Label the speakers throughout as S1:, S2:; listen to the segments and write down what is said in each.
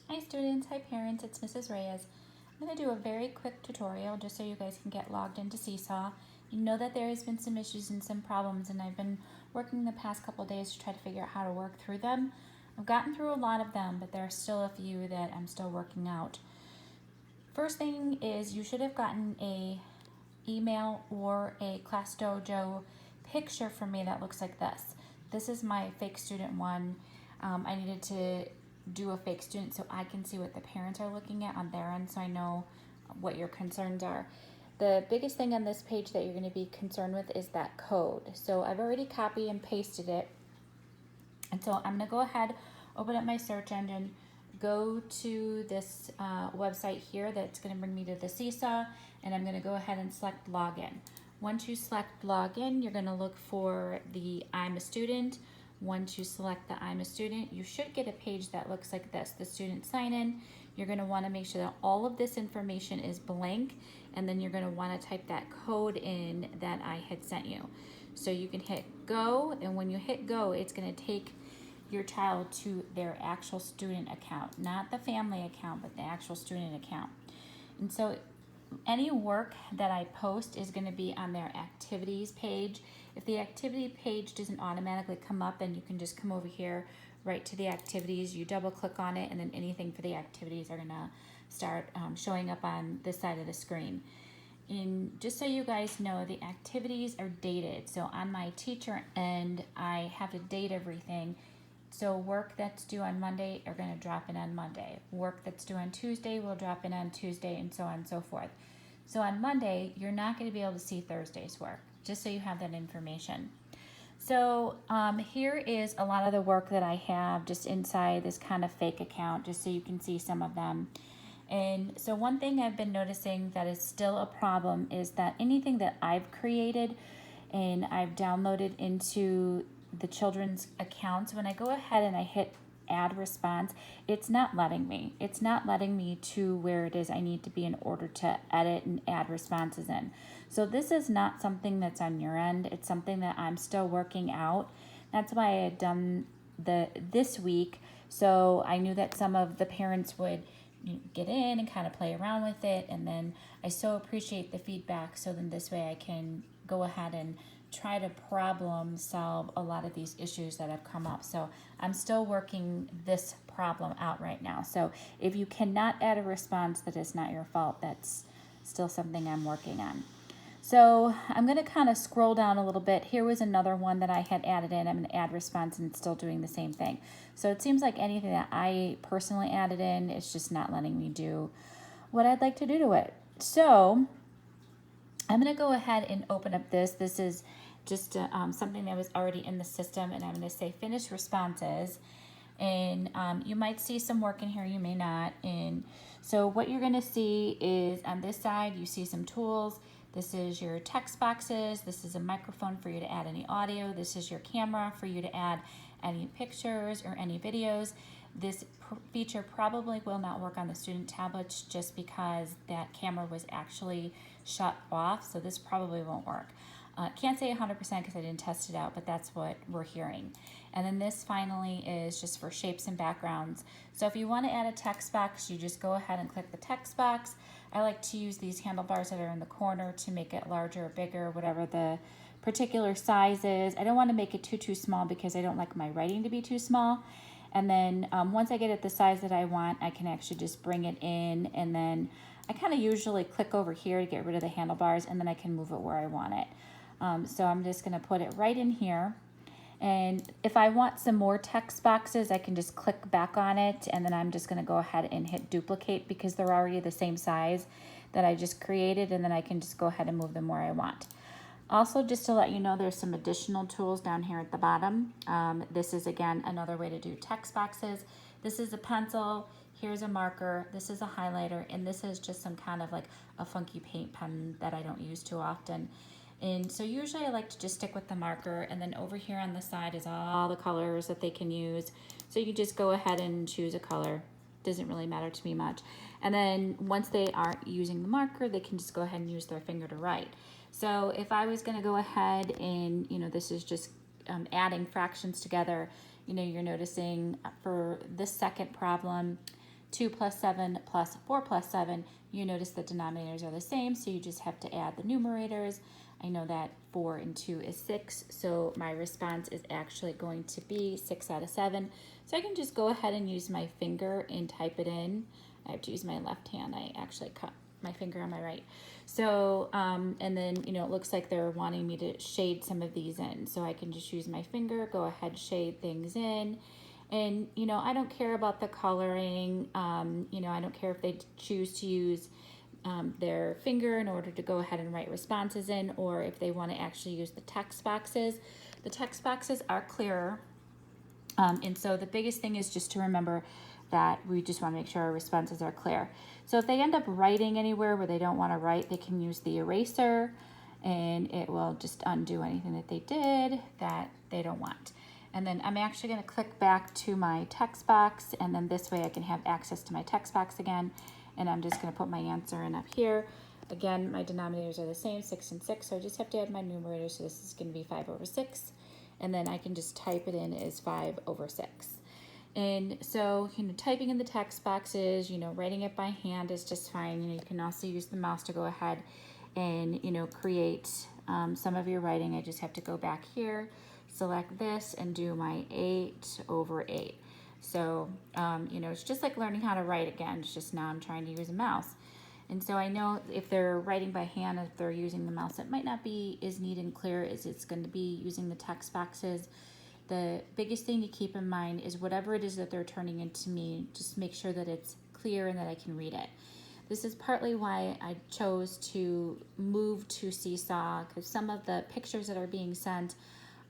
S1: Hi students, hi parents, it's Mrs. Reyes. I'm going to do a very quick tutorial just so you guys can get logged into SeeSaw. You know that there has been some issues and some problems, and I've been working the past couple days to try to figure out how to work through them. I've gotten through a lot of them, but there are still a few that I'm still working out. First thing is you should have gotten a email or a Class Dojo picture from me that looks like this. This is my fake student one. I needed to do a fake student so I can see what the parents are looking at on their end so I know what your concerns are. The biggest thing on this page that you're going to be concerned with is that code. So I've already copied and pasted it. And so I'm going to go ahead, open up my search engine, go to this website here that's going to bring me to the SeeSaw, and I'm going to go ahead and select login. Once you select login, you're going to look for the I'm a student. Once you select the I'm a student, you should get a page that looks like this, the student sign in. You're going to want to make sure that all of this information is blank, and then you're going to want to type that code in that I had sent you. So you can hit go, and when you hit go, it's going to take your child to their actual student account, not the family account, but the actual student account. And so any work that I post is going to be on their activities page. If the activity page doesn't automatically come up, then you can just come over here right to the activities. You double click on it, and then anything for the activities are going to start showing up on this side of the screen. And just so you guys know, the activities are dated. So on my teacher end, I have to date everything. So work that's due on Monday are going to drop in on Monday. Work that's due on Tuesday will drop in on Tuesday, and so on and so forth. So on Monday, you're not going to be able to see Thursday's work, just so you have that information. So here is a lot of the work that I have just inside this kind of fake account, just so you can see some of them. And so one thing I've been noticing that is still a problem is that anything that I've created and I've downloaded into the children's accounts, when I go ahead and I hit add response, it's not letting me. It's not letting me to where it is I need to be in order to edit and add responses in. So this is not something that's on your end. It's something that I'm still working out. That's why I had done this week. So I knew that some of the parents would get in and kind of play around with it, and then I so appreciate the feedback, so then this way I can go ahead and try to problem solve a lot of these issues that have come up. So I'm still working this problem out right now. So if you cannot add a response, that is not your fault. That's still something I'm working on. So I'm going to kind of scroll down a little bit. Here was another one that I had added in. I'm going to add response, and it's still doing the same thing. So it seems like anything that I personally added in, it's just not letting me do what I'd like to do to it. So I'm going to go ahead and open up this. This is just something that was already in the system, and I'm going to say finish responses. And you might see some work in here, you may not. And so what you're going to see is on this side, you see some tools. This is your text boxes. This is a microphone for you to add any audio. This is your camera for you to add any pictures or any videos. This feature probably will not work on the student tablets just because that camera was actually shut off, so this probably won't work. Can't say 100% because I didn't test it out, but that's what we're hearing. And then this finally is just for shapes and backgrounds. So if you want to add a text box, you just go ahead and click the text box. I like to use these handlebars that are in the corner to make it larger or bigger, whatever the particular size is. I don't want to make it too small because I don't like my writing to be too small. And then once I get it the size that I want, I can actually just bring it in, and then I kind of usually click over here to get rid of the handlebars, and then I can move it where I want it. So I'm just going to put it right in here. And if I want some more text boxes, I can just click back on it, and then I'm just going to go ahead and hit duplicate because they're already the same size that I just created, and then I can just go ahead and move them where I want. Also, just to let you know, there's some additional tools down here at the bottom. This is, again, another way to do text boxes. This is a pencil. Here's a marker. This is a highlighter, and this is just some kind of like a funky paint pen that I don't use too often. And so usually I like to just stick with the marker, and then over here on the side is all the colors that they can use. So you just go ahead and choose a color. Doesn't really matter to me much. And then once they are using the marker, they can just go ahead and use their finger to write. So if I was going to go ahead and, this is just adding fractions together, you're noticing for this second problem, 2 plus 7 plus 4 plus 7, you notice the denominators are the same, so you just have to add the numerators. I know that 4 and 2 is 6, so my response is actually going to be 6 out of 7. So I can just go ahead and use my finger and type it in. I have to use my left hand. I actually cut my finger on my right. So, and then, you know, it looks like they're wanting me to shade some of these in. So I can just use my finger, go ahead, shade things in. And, you know, I don't care about the coloring. You know, I don't care if they choose to use their finger in order to go ahead and write responses in, or if they want to actually use the text boxes. The text boxes are clearer. And so the biggest thing is just to remember that we just want to make sure our responses are clear. So if they end up writing anywhere where they don't want to write, they can use the eraser, and it will just undo anything that they did that they don't want. And then I'm actually going to click back to my text box, and then this way I can have access to my text box again. And I'm just going to put my answer in up here. Again, my denominators are the same, 6 and 6, so I just have to add my numerator. So this is going to be 5 over 6. And then I can just type it in as 5 over 6. And so, you know, typing in the text boxes, you know, writing it by hand is just fine. You know, you can also use the mouse to go ahead and, you know, create some of your writing. I just have to go back here, select this, and do my 8 over 8. So, you know, it's just like learning how to write again. It's just now I'm trying to use a mouse. And so I know if they're writing by hand, if they're using the mouse, it might not be as neat and clear as it's going to be using the text boxes. The biggest thing to keep in mind is whatever it is that they're turning into me, just make sure that it's clear and that I can read it. This is partly why I chose to move to SeeSaw, because some of the pictures that are being sent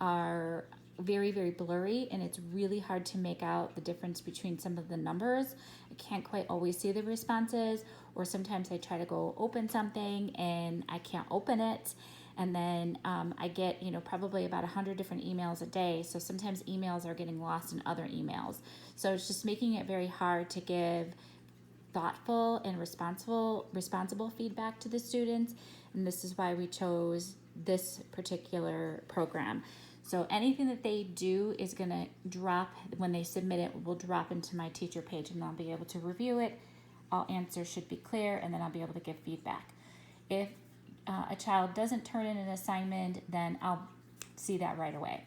S1: are very, very blurry, and it's really hard to make out the difference between some of the numbers. I can't quite always see the responses, or sometimes I try to go open something and I can't open it. And then I get, you know, probably about 100 different emails a day. So sometimes emails are getting lost in other emails. So it's just making it very hard to give thoughtful and responsible feedback to the students. And this is why we chose this particular program. So anything that they do is going to drop, when they submit it, will drop into my teacher page, and I'll be able to review it. All answers should be clear, and then I'll be able to give feedback. If a child doesn't turn in an assignment, then I'll see that right away.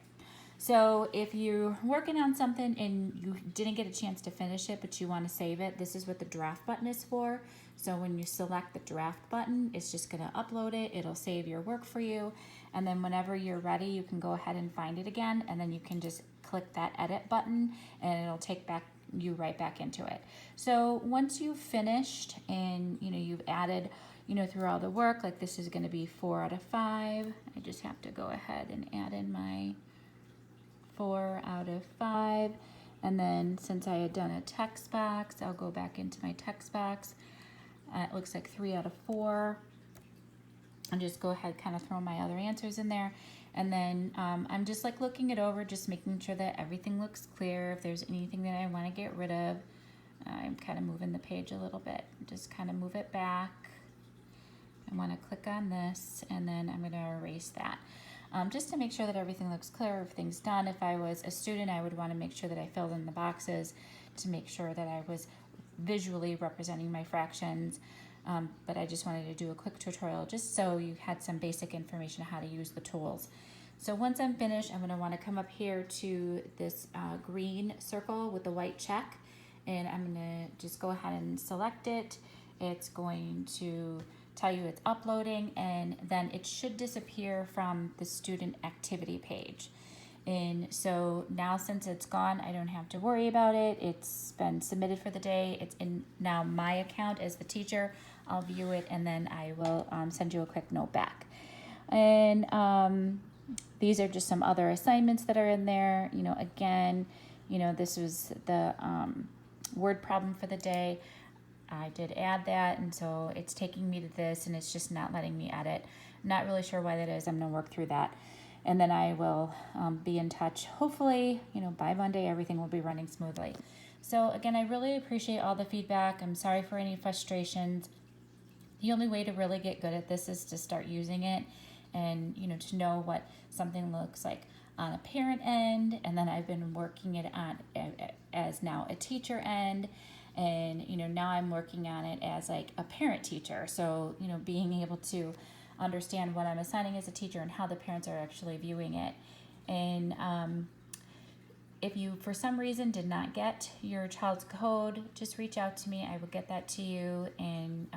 S1: So if you're working on something and you didn't get a chance to finish it, but you want to save it, this is what the draft button is for. So when you select the draft button, it's just going to upload it. It'll save your work for you. And then whenever you're ready, you can go ahead and find it again. And then you can just click that edit button, and it'll take you right back into it. So once you've finished and, you know, you've added, you know, through all the work, like this is going to be 4 out of 5. I just have to go ahead and add in my 4 out of 5. And then since I had done a text box, I'll go back into my text box. It looks like 3 out of 4. And just go ahead, kind of throw my other answers in there. And then I'm just like looking it over, just making sure that everything looks clear. If there's anything that I want to get rid of, I'm kind of moving the page a little bit. Just kind of move it back. I want to click on this, and then I'm going to erase that. Just to make sure that everything looks clear, everything's done. If I was a student, I would want to make sure that I filled in the boxes to make sure that I was visually representing my fractions. But I just wanted to do a quick tutorial just so you had some basic information on how to use the tools. So once I'm finished, I'm going to want to come up here to this green circle with the white check, and I'm going to just go ahead and select it. It's going to tell you it's uploading, and then it should disappear from the student activity page. And so now, since it's gone, I don't have to worry about it. It's been submitted for the day. It's in now my account as the teacher. I'll view it, and then I will send you a quick note back. And these are just some other assignments that are in there. You know, again, you know, this was the word problem for the day. I did add that, and so it's taking me to this, and it's just not letting me edit. I'm not really sure why that is. I'm going to work through that. And then I will be in touch. Hopefully, you know, by Monday, everything will be running smoothly. So again, I really appreciate all the feedback. I'm sorry for any frustrations. The only way to really get good at this is to start using it, and, you know, to know what something looks like on a parent end. And then I've been working it on as now a teacher end. And, now I'm working on it as like a parent teacher. So, being able to understand what I'm assigning as a teacher and how the parents are actually viewing it. And if you, for some reason, did not get your child's code, just reach out to me. I will get that to you. And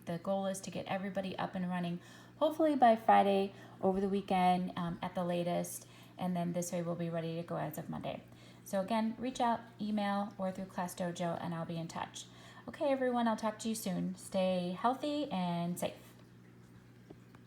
S1: the goal is to get everybody up and running, hopefully by Friday, over the weekend at the latest. And then this way we'll be ready to go as of Monday. So again, reach out, email, or through Class Dojo, and I'll be in touch. Okay, everyone, I'll talk to you soon. Stay healthy and safe.